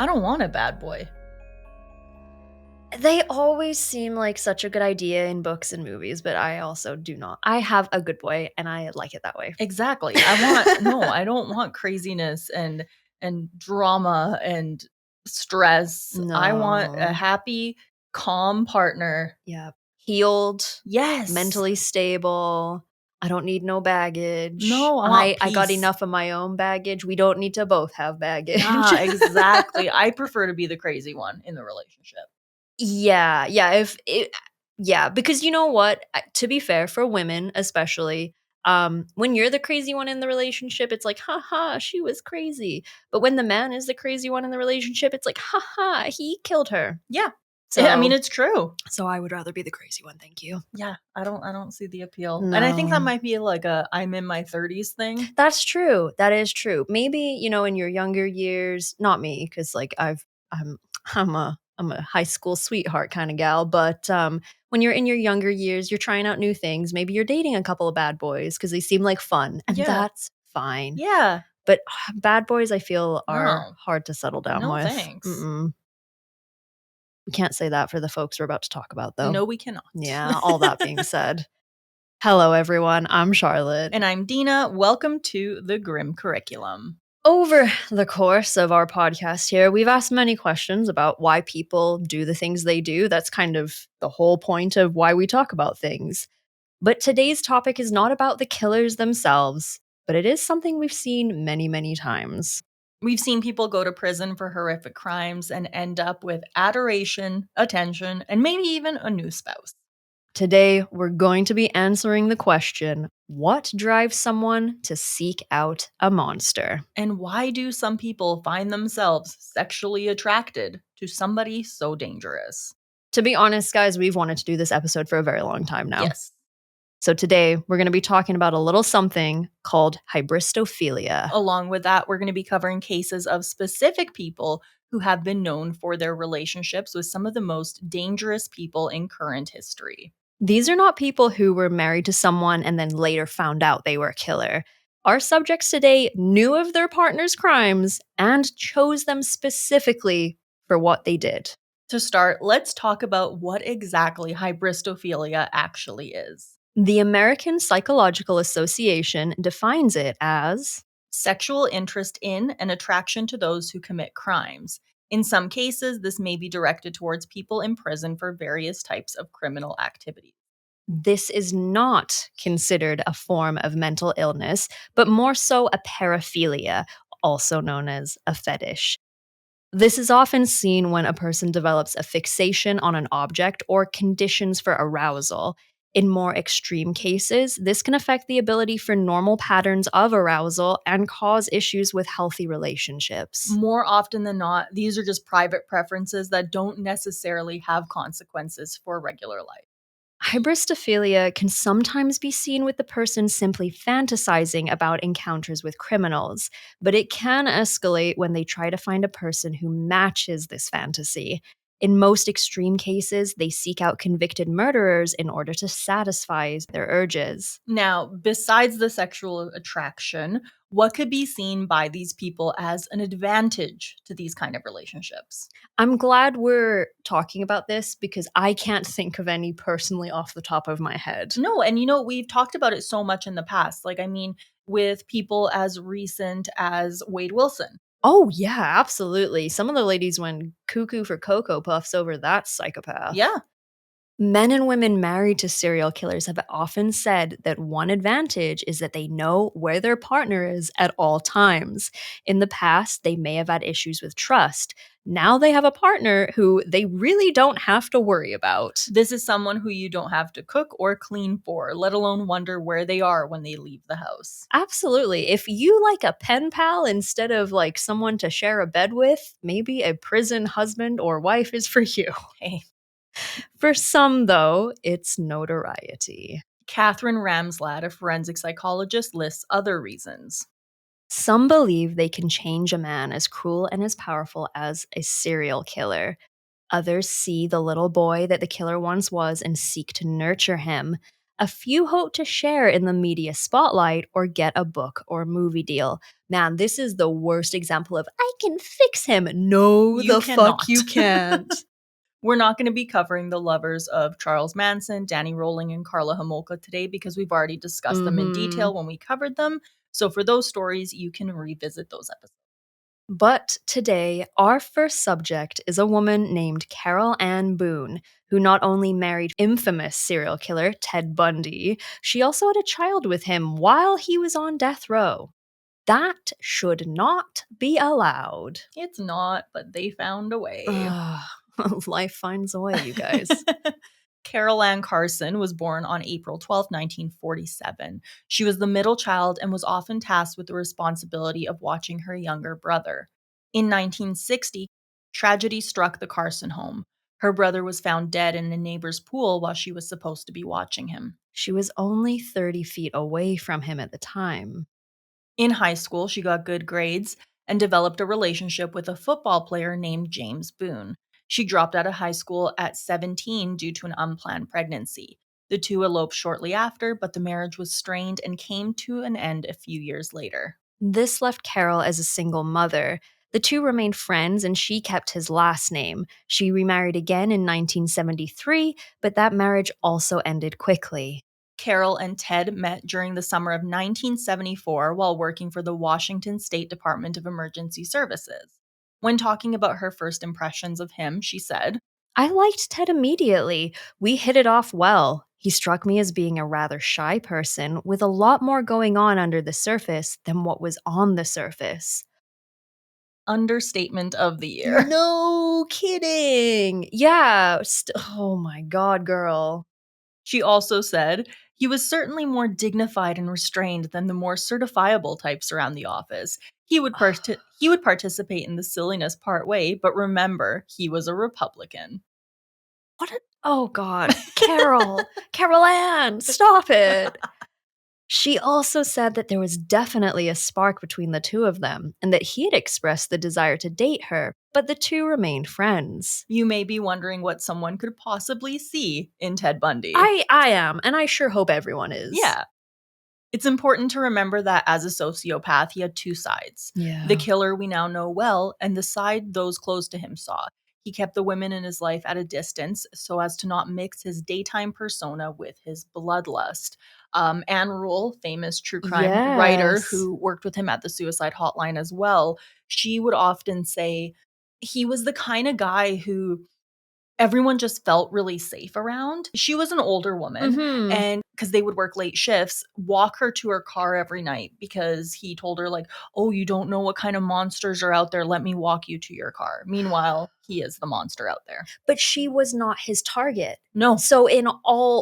I don't want a bad boy. They always seem like such a good idea in books and movies, but I also do not. I have a good boy and I like it that way. Exactly. I don't want craziness and drama and stress. I want a No. happy, calm partner. Yeah. Healed, Yes. mentally stable. I don't need no baggage. No, I want I got peace. enough of my own baggage. We don't need to both have baggage. Yeah, exactly. I prefer to be the crazy one in the relationship. Yeah, because you know what? To be fair, for women especially, when you're the crazy one in the relationship, it's like, haha, she was crazy. But when the man is the crazy one in the relationship, it's like, haha, he killed her. Yeah. So I mean, it's true. So I would rather be the crazy one, thank you. Yeah, I don't see the appeal. No. And I think that might be like a I'm in my 30s thing. That's true. That is true. Maybe, in your younger years, not me, because like I'm a high school sweetheart kind of gal, but when you're in your younger years, you're trying out new things. Maybe you're dating a couple of bad boys because they seem like fun, and that's fine. Yeah. But bad boys, I feel, are No. hard to settle down No with. thanks. We can't say that for the folks we're about to talk about, though. No, we cannot. Yeah, all that being said. Hello, everyone. I'm Charlotte. And I'm Dina. Welcome to the Grim Curriculum. Over the course of our podcast here, we've asked many questions about why people do the things they do. That's kind of the whole point of why we talk about things. But today's topic is not about the killers themselves, but it is something we've seen many, many times. We've seen people go to prison for horrific crimes and end up with adoration, attention, and maybe even a new spouse. Today, we're going to be answering the question, what drives someone to seek out a monster? And why do some people find themselves sexually attracted to somebody so dangerous? To be honest, guys, we've wanted to do this episode for a very long time now. Yes. So today, we're going to be talking about a little something called Hybristophilia. Along with that, we're going to be covering cases of specific people who have been known for their relationships with some of the most dangerous people in current history. These are not people who were married to someone and then later found out they were a killer. Our subjects today knew of their partner's crimes and chose them specifically for what they did. To start, let's talk about what exactly hybristophilia actually is. The American Psychological Association defines it as sexual interest in and attraction to those who commit crimes. In some cases, this may be directed towards people in prison for various types of criminal activities. This is not considered a form of mental illness, but more so a paraphilia, also known as a fetish. This is often seen when a person develops a fixation on an object or conditions for arousal. In more extreme cases, this can affect the ability for normal patterns of arousal and cause issues with healthy relationships. More often than not, these are just private preferences that don't necessarily have consequences for regular life. Hybristophilia can sometimes be seen with the person simply fantasizing about encounters with criminals, but it can escalate when they try to find a person who matches this fantasy. In most extreme cases, they seek out convicted murderers in order to satisfy their urges. Now, besides the sexual attraction, what could be seen by these people as an advantage to these kind of relationships? I'm glad we're talking about this because I can't think of any personally off the top of my head. No, and we've talked about it so much in the past. With people as recent as Wade Wilson. Oh, yeah, absolutely. Some of the ladies went cuckoo for Cocoa Puffs over that psychopath. Yeah. Men and women married to serial killers have often said that one advantage is that they know where their partner is at all times. In the past, they may have had issues with trust. Now they have a partner who they really don't have to worry about. This is someone who you don't have to cook or clean for, let alone wonder where they are when they leave the house. Absolutely. If you like a pen pal instead of like someone to share a bed with, maybe a prison husband or wife is for you. Hey. For some, though, it's notoriety. Catherine Ramslat, a forensic psychologist, lists other reasons. Some believe they can change a man as cruel and as powerful as a serial killer. Others see the little boy that the killer once was and seek to nurture him. A few hope to share in the media spotlight or get a book or movie deal. Man, this is the worst example of I can fix him. No, You the fuck cannot. you can't. We're not going to be covering the lovers of Charles Manson, Danny Rowling, and Carla Homolka today because we've already discussed them in Mm-hmm. detail when we covered them. So for those stories, you can revisit those episodes. But today, our first subject is a woman named Carol Ann Boone, who not only married infamous serial killer Ted Bundy, she also had a child with him while he was on death row. That should not be allowed. It's not, but they found a way. Ugh, life finds a way, you guys. Carol Ann Carson was born on April 12th, 1947. She was the middle child and was often tasked with the responsibility of watching her younger brother. In 1960, tragedy struck the Carson home. Her brother was found dead in a neighbor's pool while she was supposed to be watching him. She was only 30 feet away from him at the time. In high school, she got good grades and developed a relationship with a football player named James Boone. She dropped out of high school at 17 due to an unplanned pregnancy. The two eloped shortly after, but the marriage was strained and came to an end a few years later. This left Carol as a single mother. The two remained friends and she kept his last name. She remarried again in 1973, but that marriage also ended quickly. Carol and Ted met during the summer of 1974 while working for the Washington State Department of Emergency Services. When talking about her first impressions of him, she said, I liked Ted immediately. We hit it off well. He struck me as being a rather shy person with a lot more going on under the surface than what was on the surface. understatement of the year. No kidding. Yeah. Oh my God, girl. She also said, he was certainly more dignified and restrained than the more certifiable types around the office. He would participate in the silliness part way, but remember, he was a Republican. What a. Oh God. Carol. Carol Ann, stop it. She also said that there was definitely a spark between the two of them and that he had expressed the desire to date her, but the two remained friends. You may be wondering what someone could possibly see in Ted Bundy. I am, and I sure hope everyone is. Yeah. It's important to remember that as a sociopath, he had two sides. Yeah. The killer we now know well, and the side those close to him saw. He kept the women in his life at a distance so as to not mix his daytime persona with his bloodlust. Anne Rule, famous true crime writer Yes. who worked with him at the suicide hotline as well, she would often say he was the kind of guy who everyone just felt really safe around. She was an older woman, Mm-hmm. and because they would work late shifts, walk her to her car every night because he told her, like, oh, you don't know what kind of monsters are out there. Let me walk you to your car. Meanwhile, he is the monster out there. But she was not his target. No, So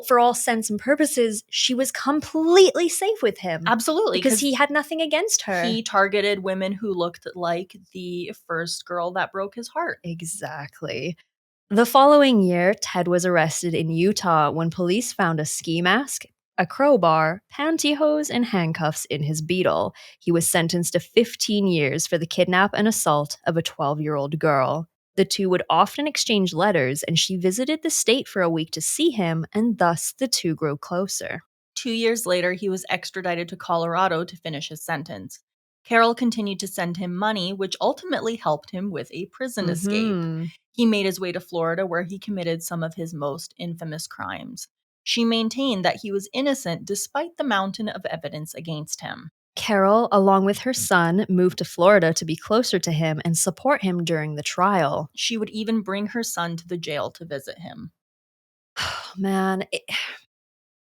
for all sense and purposes, she was completely safe with him. absolutely. Because he had nothing against her. He targeted women who looked like the first girl that broke his heart. Exactly. The following year, Ted was arrested in Utah when police found a ski mask, a crowbar, pantyhose, and handcuffs in his Beetle. He was sentenced to 15 years for the kidnap and assault of a 12-year-old girl. The two would often exchange letters, and she visited the state for a week to see him, and thus the two grew closer. 2 years later, he was extradited to Colorado to finish his sentence. Carol continued to send him money, which ultimately helped him with a prison escape. He made his way to Florida, where he committed some of his most infamous crimes. She maintained that he was innocent despite the mountain of evidence against him. Carol, along with her son, moved to Florida to be closer to him and support him during the trial. She would even bring her son to the jail to visit him. Man,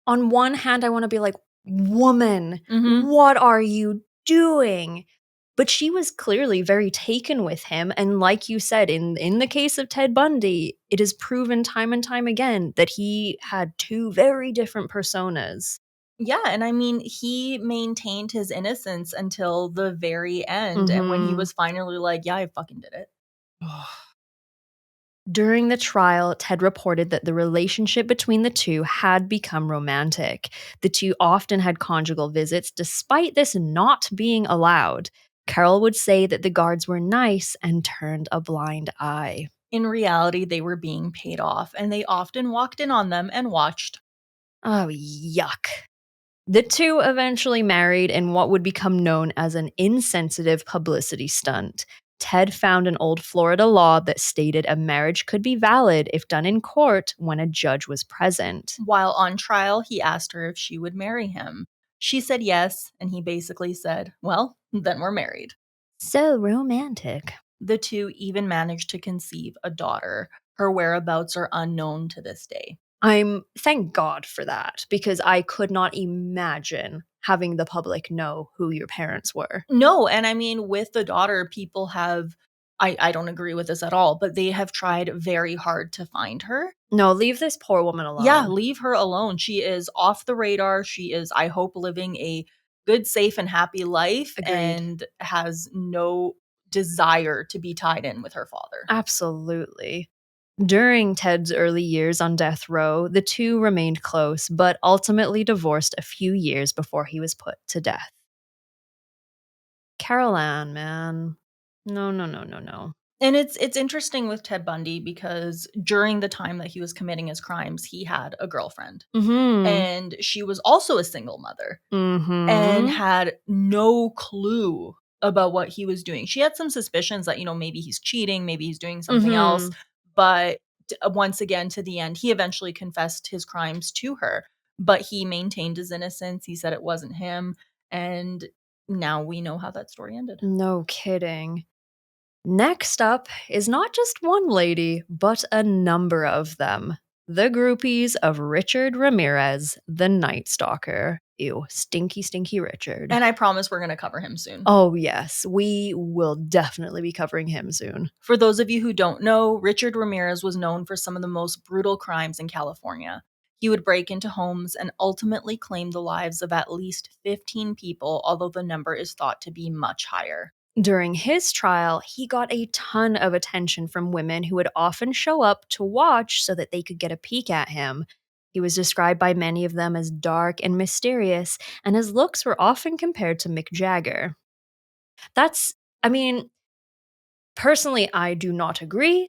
on one hand, I want to be like, woman, Mhm. what are you doing? But she was clearly very taken with him. And like you said, in the case of Ted Bundy, it is proven time and time again that he had two very different personas. Yeah, and I mean, he maintained his innocence until the very end. And when he was finally like, yeah, I fucking did it. During the trial, Ted reported that the relationship between the two had become romantic. The two often had conjugal visits, despite this not being allowed. Carol would say that the guards were nice and turned a blind eye. In reality, they were being paid off, and they often walked in on them and watched. Oh, yuck. The two eventually married in what would become known as an insensitive publicity stunt. Ted found an old Florida law that stated a marriage could be valid if done in court when a judge was present. While on trial, he asked her if she would marry him. She said yes, and he basically said, well, then we're married. So romantic. The two even managed to conceive a daughter. Her whereabouts are unknown to this day. Thank God for that, because I could not imagine having the public know who your parents were. No, and I mean, with the daughter, people have, I don't agree with this at all, but they have tried very hard to find her. No, leave this poor woman alone. Yeah, leave her alone. She is off the radar. She is, I hope, living a good, safe, and happy life. Agreed. And has no desire to be tied in with her father. Absolutely. During Ted's early years on death row, the two remained close, but ultimately divorced a few years before he was put to death. Carol Ann, man. No, no, no, no, no. And it's interesting with Ted Bundy because during the time that he was committing his crimes, he had a girlfriend. And she was also a single mother. And had no clue about what he was doing. She had some suspicions that, maybe he's cheating, maybe he's doing something else. But once again, to the end, he eventually confessed his crimes to her. But he maintained his innocence. He said it wasn't him. And now we know how that story ended. No kidding. Next up is not just one lady, but a number of them. The groupies of Richard Ramirez, the Night Stalker. Ew, stinky, stinky Richard. And I promise we're going to cover him soon. Oh, yes, we will definitely be covering him soon. For those of you who don't know, Richard Ramirez was known for some of the most brutal crimes in California. He would break into homes and ultimately claim the lives of at least 15 people, although the number is thought to be much higher. During his trial, he got a ton of attention from women who would often show up to watch so that they could get a peek at him. He was described by many of them as dark and mysterious, and his looks were often compared to Mick Jagger. Personally, I do not agree,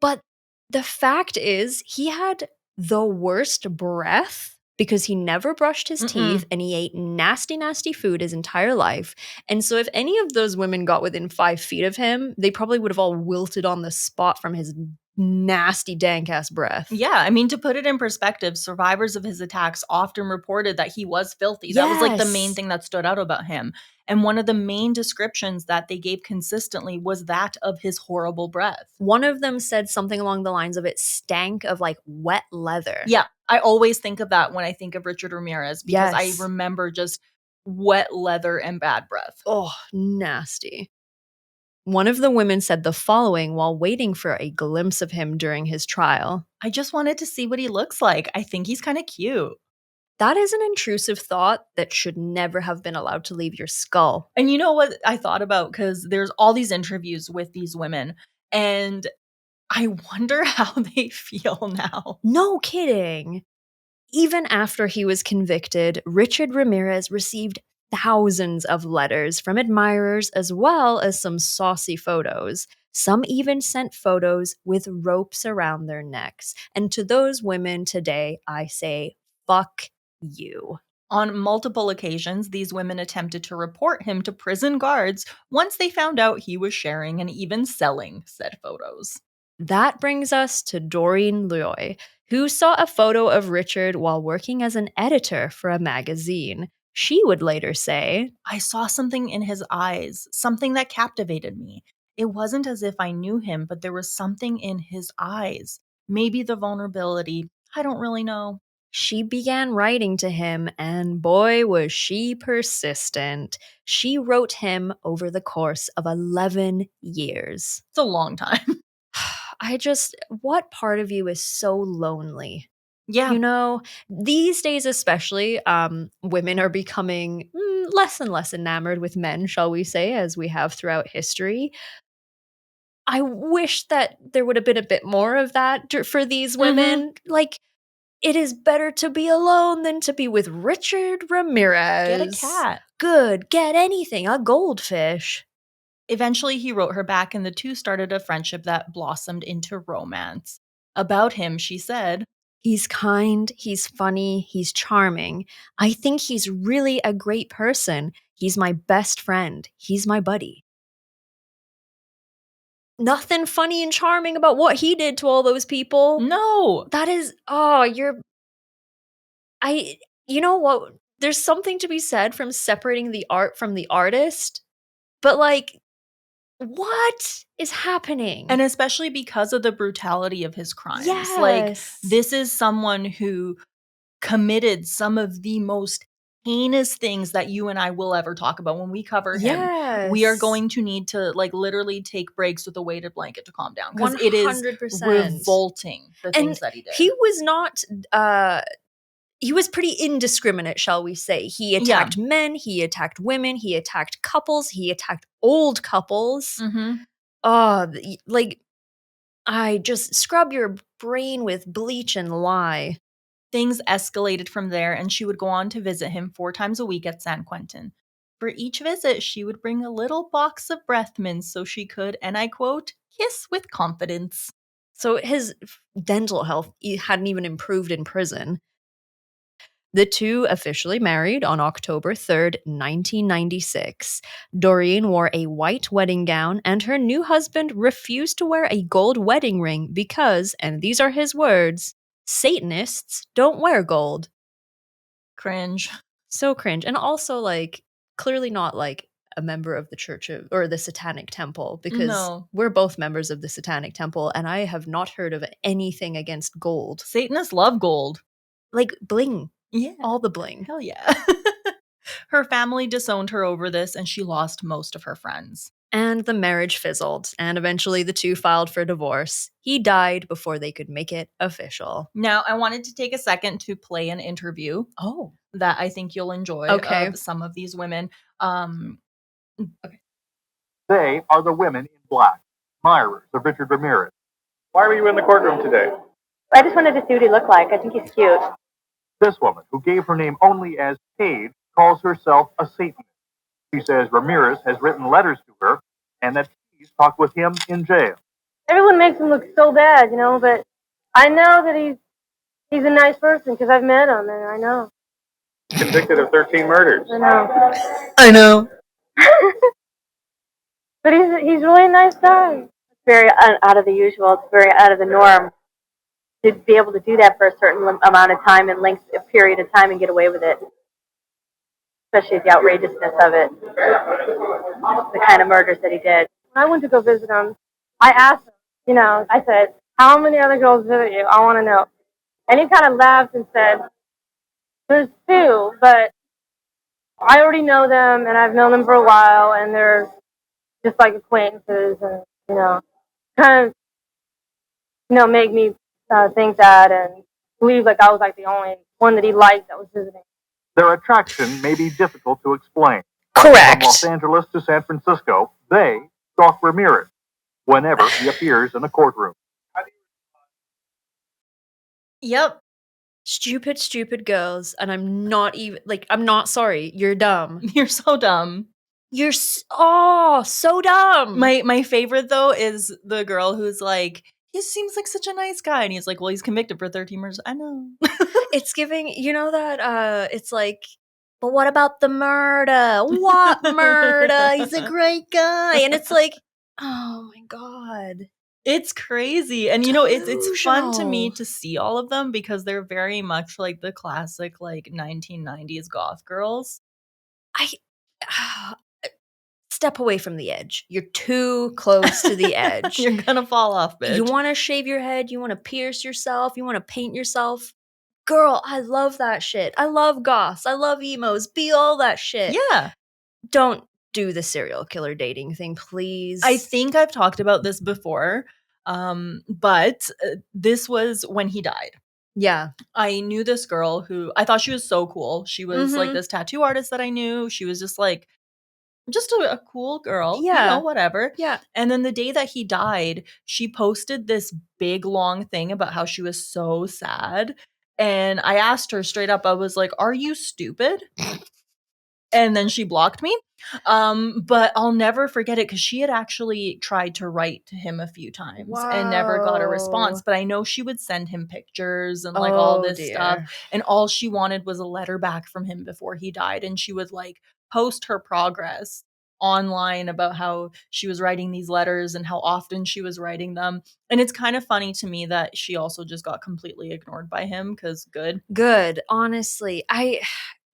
but the fact is, he had the worst breath because he never brushed his teeth and he ate nasty, nasty food his entire life. And so if any of those women got within 5 feet of him, they probably would have all wilted on the spot from his nasty, dank-ass breath. Yeah, I mean, to put it in perspective, survivors of his attacks often reported that he was filthy. That was like the main thing that stood out about him. And one of the main descriptions that they gave consistently was that of his horrible breath. One of them said something along the lines of it stank of like wet leather. Yeah, I always think of that when I think of Richard Ramirez because I remember just wet leather and bad breath. Oh, nasty. One of the women said the following while waiting for a glimpse of him during his trial. I just wanted to see what he looks like. I think he's kind of cute. That is an intrusive thought that should never have been allowed to leave your skull. And you know what I thought about? Because there's all these interviews with these women, and I wonder how they feel now. No kidding. Even after he was convicted, Richard Ramirez received thousands of letters from admirers as well as some saucy photos. Some even sent photos with ropes around their necks. And to those women today, I say, fuck you. On multiple occasions, these women attempted to report him to prison guards once they found out he was sharing and even selling said photos. That brings us to Doreen Loy, who saw a photo of Richard while working as an editor for a magazine. She would later say, I saw something in his eyes, something that captivated me. It wasn't as if I knew him, but there was something in his eyes. Maybe the vulnerability. I don't really know. She began writing to him, and boy, was she persistent. She wrote him over the course of 11 years. It's a long time. What part of you is so lonely? Yeah. You know, these days especially, women are becoming less and less enamored with men, shall we say, as we have throughout history. I wish that there would have been a bit more of that for these women. Like, it is better to be alone than to be with Richard Ramirez. Get a cat. Good, get anything, a goldfish. Eventually, he wrote her back, and the two started a friendship that blossomed into romance. About him, she said, He's kind, he's funny, he's charming. I think he's really a great person. He's my best friend. He's my buddy. Nothing funny and charming about what he did to all those people. No. That is, you know what? There's something to be said from separating the art from the artist, but like, what is happening? And especially because of the brutality of his crimes. Yes. Like, this is someone who committed some of the most heinous things that you and I will ever talk about. When we cover him, we are going to need to like literally take breaks with a weighted blanket to calm down, because it is 100%. revolting, the things that he did. He was not he was pretty indiscriminate, shall we say. He attacked men, he attacked women, he attacked couples, he attacked old couples. Like, I just scrub your brain with bleach and lie. Things escalated from there, and she would go on to visit him 4 times a week at San Quentin. For each visit, she would bring a little box of breath mints so she could, and I quote, kiss with confidence. So his dental health hadn't even improved in prison. The two officially married on October 3rd, 1996. Doreen wore a white wedding gown, and her new husband refused to wear a gold wedding ring because, and these are his words, Satanists don't wear gold. Cringe. So cringe. And also, like, clearly not like a member of the Church of, or the Satanic Temple, because we're both members of the Satanic Temple, and I have not heard of anything against gold. Satanists love gold. Like bling. Yeah. All the bling. Hell yeah. Her family disowned her over this, and she lost most of her friends. And the marriage fizzled, and eventually the two filed for divorce. He died before they could make it official. Now, I wanted to take a second to play an interview. Oh. That I think you'll enjoy of some of these women. Okay. They are the women in black, admirers of Richard Ramirez. Why were you in the courtroom today? I just wanted to see what he looked like. I think he's cute. This woman, who gave her name only as Paige, calls herself a Satanist. She says Ramirez has written letters to her and that she's talked with him in jail. Everyone makes him look so bad, but I know that he's a nice person because I've met him, and I know. Convicted of 13 murders. I know. But he's really a nice guy. It's very out of the usual. It's very out of the norm to be able to do that for a certain amount of time and length, a period of time, and get away with it. Especially the outrageousness of it, the kind of murders that he did. When I went to go visit him, I asked him, I said, how many other girls visit you? I want to know. And he kind of laughed and said, there's 2, but I already know them, and I've known them for a while, and they're just like acquaintances, and, kind of, make me think that and believe like I was like the only one that he liked that was visiting. Their attraction may be difficult to explain. Correct. From Los Angeles to San Francisco, they stalk Ramirez whenever he appears in a courtroom. Yep. Stupid girls, and I'm not sorry. You're dumb. You're so dumb. You're so dumb. My favorite though is the girl who's like, he seems like such a nice guy, and he's like, well, he's convicted for 13 murders. I know. It's giving, that it's like, but what about the murder? What murder? He's a great guy. And it's like, oh my God. It's crazy. And it's fun to me to see all of them because they're very much like the classic like 1990s goth girls. Step away from the edge. You're too close to the edge. You're gonna fall off, bitch. You want to shave your head, you want to pierce yourself, you want to paint yourself. Girl, I love that shit. I love goths. I love emos. Be all that shit. Yeah. Don't do the serial killer dating thing, please. I think I've talked about this before, but this was when he died. Yeah. I knew this girl who I thought she was so cool. She was like this tattoo artist that I knew. She was just a cool girl, whatever. Yeah. And then the day that he died, she posted this big long thing about how she was so sad. And I asked her straight up, I was like, are you stupid? And then she blocked me. But I'll never forget it because she had actually tried to write to him a few times and never got a response. Whoa. But I know she would send him pictures and like all Oh, this stuff. dear. And all she wanted was a letter back from him before he died. And she would like post her progress online about how she was writing these letters and how often she was writing them. And it's kind of funny to me that she also just got completely ignored by him because good. Good. Honestly,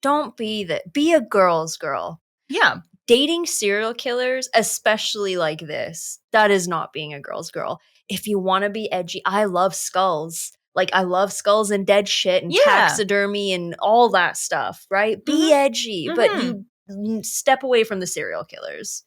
don't be that. Be a girl's girl. Yeah. Dating serial killers, especially like this, that is not being a girl's girl. If you want to be edgy, I love skulls. Like, I love skulls and dead shit and Yeah. taxidermy and all that stuff, right? Be edgy, but Mhm. you step away from the serial killers.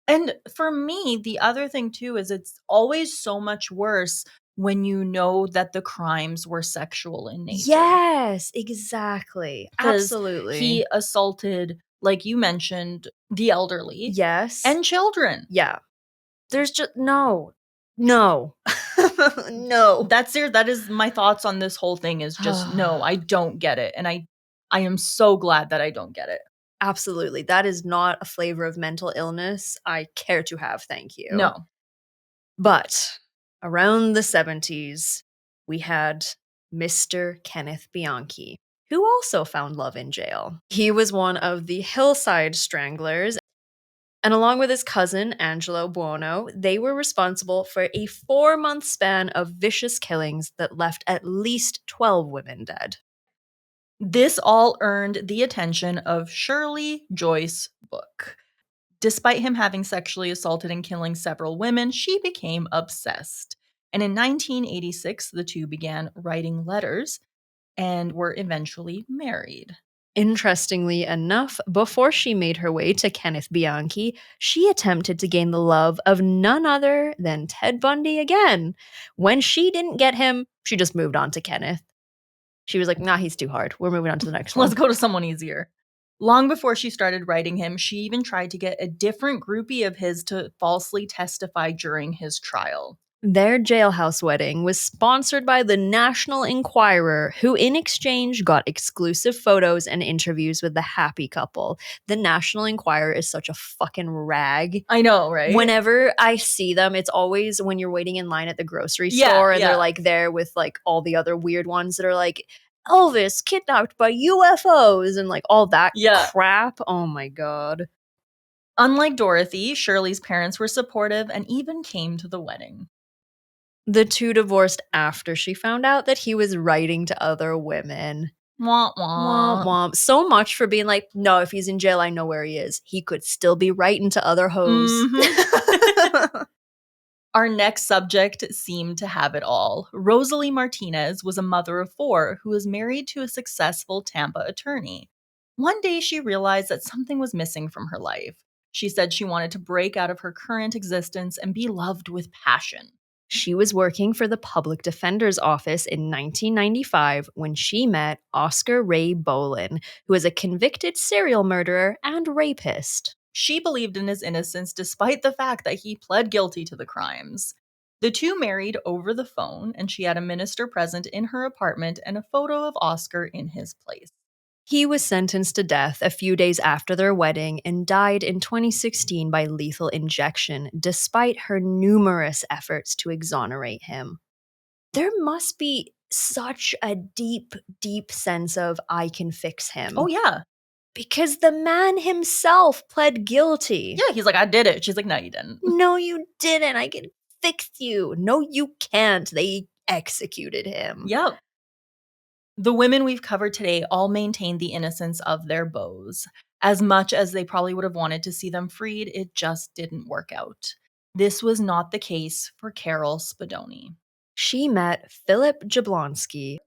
And for me, the other thing too is it's always so much worse when you know that the crimes were sexual in nature. Yes, exactly. 'Cause Absolutely. he assaulted, like you mentioned, the elderly Yes. and children. Yeah. There's just no. No. No. That is my thoughts on this whole thing is just no, I don't get it. And I am so glad that I don't get it. Absolutely. That is not a flavor of mental illness I care to have, thank you. No. But around the 70s, we had Mr. Kenneth Bianchi, who also found love in jail. He was one of the Hillside Stranglers, and along with his cousin, Angelo Buono, they were responsible for a 4-month span of vicious killings that left at least 12 women dead. This all earned the attention of Shirley Joyce Book. Despite him having sexually assaulted and killing several women, she became obsessed. And in 1986, the two began writing letters and were eventually married. Interestingly enough, before she made her way to Kenneth Bianchi, she attempted to gain the love of none other than Ted Bundy again. When she didn't get him, she just moved on to Kenneth. She was like, nah, he's too hard. We're moving on to the next one. Let's go to someone easier. Long before she started writing him, she even tried to get a different groupie of his to falsely testify during his trial. Their jailhouse wedding was sponsored by the National Enquirer, who in exchange got exclusive photos and interviews with the happy couple. The National Enquirer is such a fucking rag. I know, right? Whenever I see them, it's always when you're waiting in line at the grocery Yeah, store and yeah. they're like there with like all the other weird ones that are like Elvis kidnapped by UFOs and like all that Yeah. crap. Oh my God. Unlike Dorothy, Shirley's parents were supportive and even came to the wedding. The two divorced after she found out that he was writing to other women. Womp Womp womp. womp. So much for being like, no, if he's in jail, I know where he is. He could still be writing to other hoes. Mhm. Our next subject seemed to have it all. Rosalie Martinez was a mother of 4 who was married to a successful Tampa attorney. One day she realized that something was missing from her life. She said she wanted to break out of her current existence and be loved with passion. She was working for the public defender's office in 1995 when she met Oscar Ray Bolin, who is a convicted serial murderer and rapist. She believed in his innocence despite the fact that he pled guilty to the crimes. The two married over the phone, and she had a minister present in her apartment and a photo of Oscar in his place. He was sentenced to death a few days after their wedding and died in 2016 by lethal injection, despite her numerous efforts to exonerate him. There must be such a deep, deep sense of I can fix him. Oh, yeah. Because the man himself pled guilty. Yeah, he's like, I did it. She's like, no, you didn't. No, you didn't. I can fix you. No, you can't. They executed him. Yep. The women we've covered today all maintained the innocence of their beaux. As much as they probably would have wanted to see them freed, it just didn't work out. This was not the case for Carol Spadoni. She met Philip Jablonski,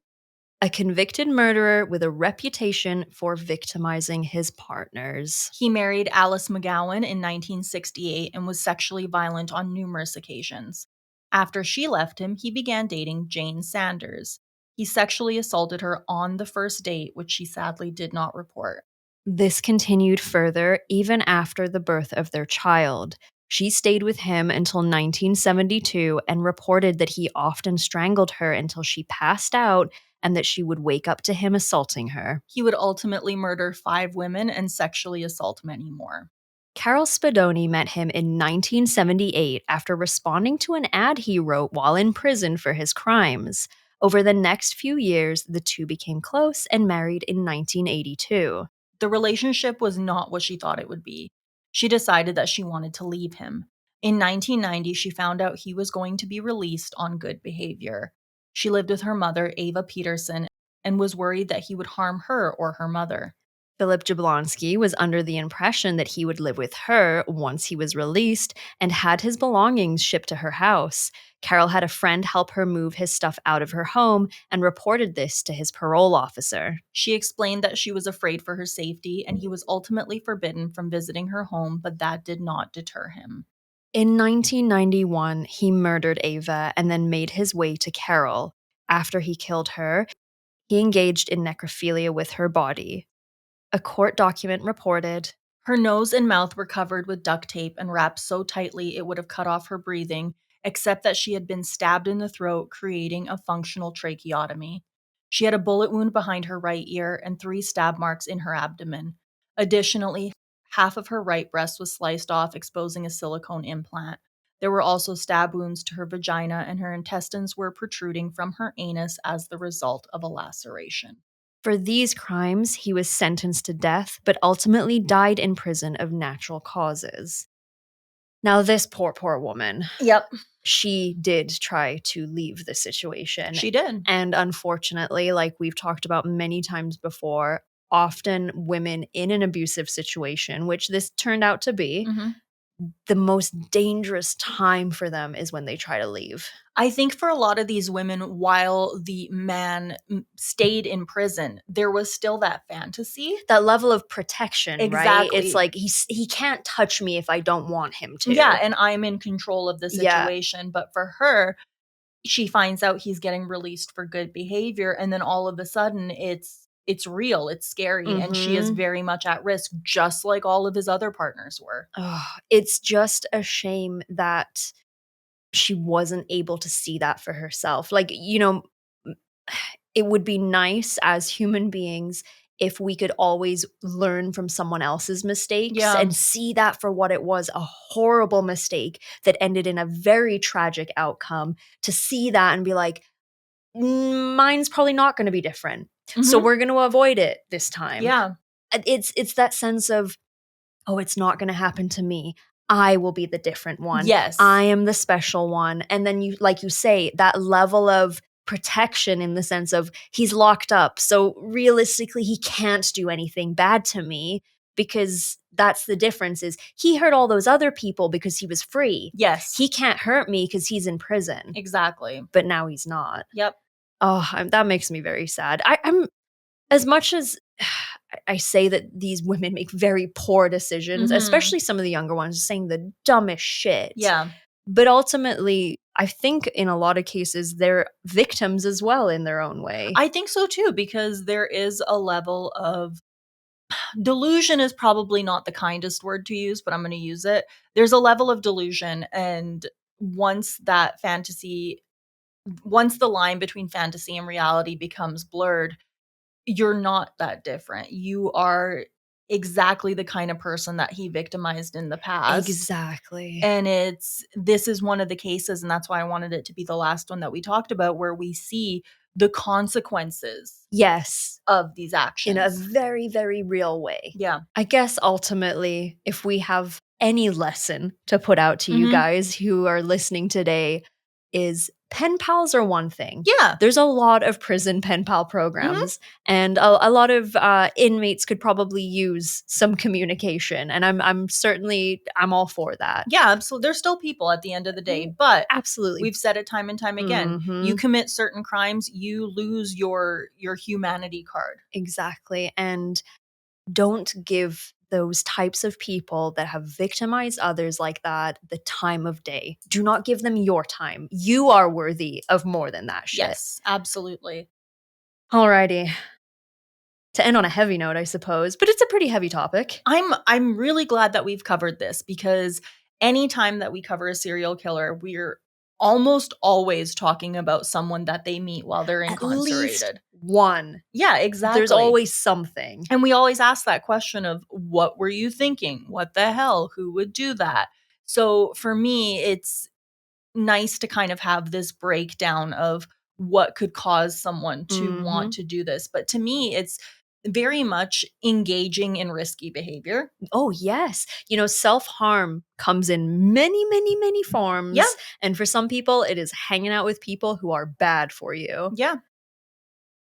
a convicted murderer with a reputation for victimizing his partners. He married Alice McGowan in 1968 and was sexually violent on numerous occasions. After she left him, he began dating Jane Sanders. He sexually assaulted her on the first date, which she sadly did not report. This continued further even after the birth of their child. She stayed with him until 1972 and reported that he often strangled her until she passed out and that she would wake up to him assaulting her. He would ultimately murder 5 women and sexually assault many more. Carol Spadoni met him in 1978 after responding to an ad he wrote while in prison for his crimes. Over the next few years, the two became close and married in 1982. The relationship was not what she thought it would be. She decided that she wanted to leave him. In 1990, she found out he was going to be released on good behavior. She lived with her mother, Ava Peterson, and was worried that he would harm her or her mother. Philip Jablonski was under the impression that he would live with her once he was released and had his belongings shipped to her house. Carol had a friend help her move his stuff out of her home and reported this to his parole officer. She explained that she was afraid for her safety and he was ultimately forbidden from visiting her home, but that did not deter him. In 1991, he murdered Ava and then made his way to Carol. After he killed her, he engaged in necrophilia with her body. A court document reported, her nose and mouth were covered with duct tape and wrapped so tightly it would have cut off her breathing, except that she had been stabbed in the throat, creating a functional tracheotomy. She had a bullet wound behind her right ear and 3 stab marks in her abdomen. Additionally, half of her right breast was sliced off, exposing a silicone implant. There were also stab wounds to her vagina, and her intestines were protruding from her anus as the result of a laceration. For these crimes, he was sentenced to death, but ultimately died in prison of natural causes. Now, this poor woman. Yep. She did try to leave the situation. She did. And unfortunately, like we've talked about many times before, often women in an abusive situation, which this turned out to be, the most dangerous time for them is when they try to leave. I think for a lot of these women, while the man stayed in prison, there was still that fantasy. That level of protection, exactly. Right? It's like he can't touch me if I don't want him to. Yeah, and I'm in control of the situation. Yeah. But for her, she finds out he's getting released for good behavior, and then all of a sudden it's real, it's scary, and she is very much at risk, just like all of his other partners were. Oh, it's just a shame that she wasn't able to see that for herself. Like, you know, it would be nice as human beings if we could always learn from someone else's mistakes and see that for what it was, a horrible mistake that ended in a very tragic outcome, to see that and be like, mine's probably not going to be different. So we're going to avoid it this time. Yeah. It's that sense of, oh, it's not going to happen to me. I will be the different one. Yes. I am the special one. And then you, like you say, that level of protection in the sense of he's locked up. So realistically, he can't do anything bad to me, because that's the difference, is he hurt all those other people because he was free. Yes. He can't hurt me because he's in prison. Exactly. But now he's not. Yep. Oh, that makes me very sad. I'm as much as I say that these women make very poor decisions, especially some of the younger ones, saying the dumbest shit. Yeah. But ultimately, I think in a lot of cases, they're victims as well in their own way. I think so too, because there is a level of delusion, is probably not the kindest word to use, but I'm going to use it. There's a level of delusion. And once the line between fantasy and reality becomes blurred, you're not that different. You are exactly the kind of person that he victimized in the past. Exactly. And this is one of the cases, and that's why I wanted it to be the last one that we talked about, where we see the consequences of these actions in a very, very real way. Yeah. I guess ultimately, if we have any lesson to put out to you guys who are listening today, is pen pals are one thing. Yeah. There's a lot of prison pen pal programs, and a lot of inmates could probably use some communication. And I'm all for that. Yeah, absolutely. There's still people at the end of the day, but absolutely, we've said it time and time again. You commit certain crimes, you lose your humanity card. Exactly. And don't give those types of people that have victimized others like that the time of day. Do not give them your time. You are worthy of more than that shit. Yes, absolutely. Alrighty. To end on a heavy note, I suppose, but it's a pretty heavy topic. I'm really glad that we've covered this, because anytime that we cover a serial killer, we're almost always talking about someone that they meet while they're incarcerated. At least one. Yeah, exactly. There's always something. And we always ask that question of, what were you thinking? What the hell? Who would do that? So for me, it's nice to kind of have this breakdown of what could cause someone to want to do this. But to me, it's very much engaging in risky behavior. Oh, yes. You know, self-harm comes in many, many, many forms. Yeah. And for some people, it is hanging out with people who are bad for you. Yeah.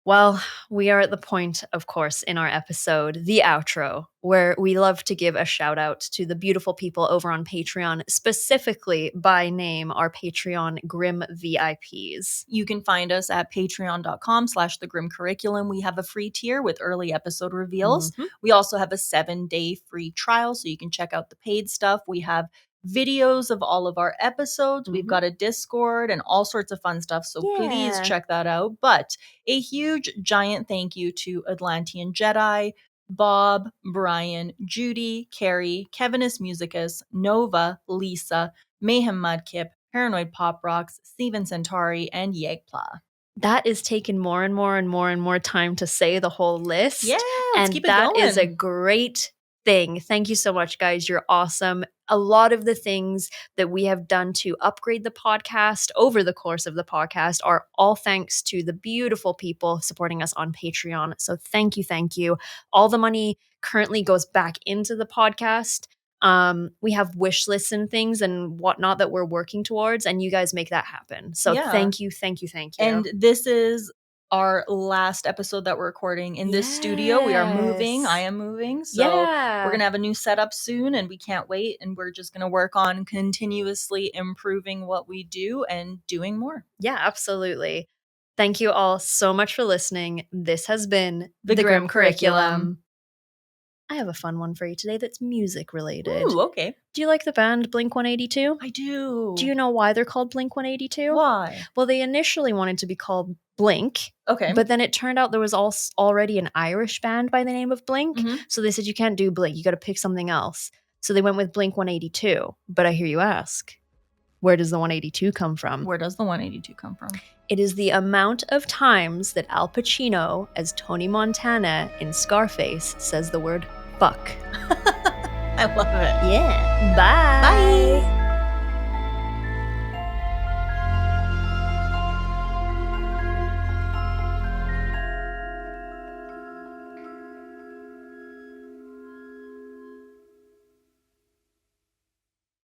Well, we are at the point, of course, in our episode, the outro, where we love to give a shout out to the beautiful people over on Patreon, specifically by name, our Patreon Grim VIPs. You can find us at patreon.com/the Grim Curriculum. We have a free tier with early episode reveals. We also have a 7-day free trial, so you can check out the paid stuff. We have videos of all of our episodes. We've got a Discord and all sorts of fun stuff, so please check that out. But a huge, giant thank you to Atlantean Jedi, Bob, Brian, Judy, Carrie, Kevinus Musicus, Nova, Lisa, Mayhem Mudkip, Paranoid Pop Rocks, Steven Centauri, and Yegpla. That is taking more and more and more and more time to say the whole list. Yeah, let's and keep it that going. is a great thing. Thank you so much, guys. You're awesome. A lot of the things that we have done to upgrade the podcast over the course of the podcast are all thanks to the beautiful people supporting us on Patreon. So thank you, thank you. All the money currently goes back into the podcast. We have wish lists and things and whatnot that we're working towards, and you guys make that happen. So thank you, thank you, thank you. And this is our last episode that we're recording in this studio. We are moving. I am moving. So we're going to have a new setup soon, and we can't wait. And we're just going to work on continuously improving what we do and doing more. Yeah, absolutely. Thank you all so much for listening. This has been The Grim Curriculum. I have a fun one for you today that's music related. Ooh, okay. Do you like the band Blink-182? I do. Do you know why they're called Blink-182? Why? Well, they initially wanted to be called Blink. Okay. But then it turned out there was already an Irish band by the name of Blink. So they said, you can't do Blink. You got to pick something else. So they went with Blink-182. But I hear you ask, where does the 182 come from? Where does the 182 come from? It is the amount of times that Al Pacino, as Tony Montana in Scarface, says the word fuck. I love it. Yeah. Bye. Bye.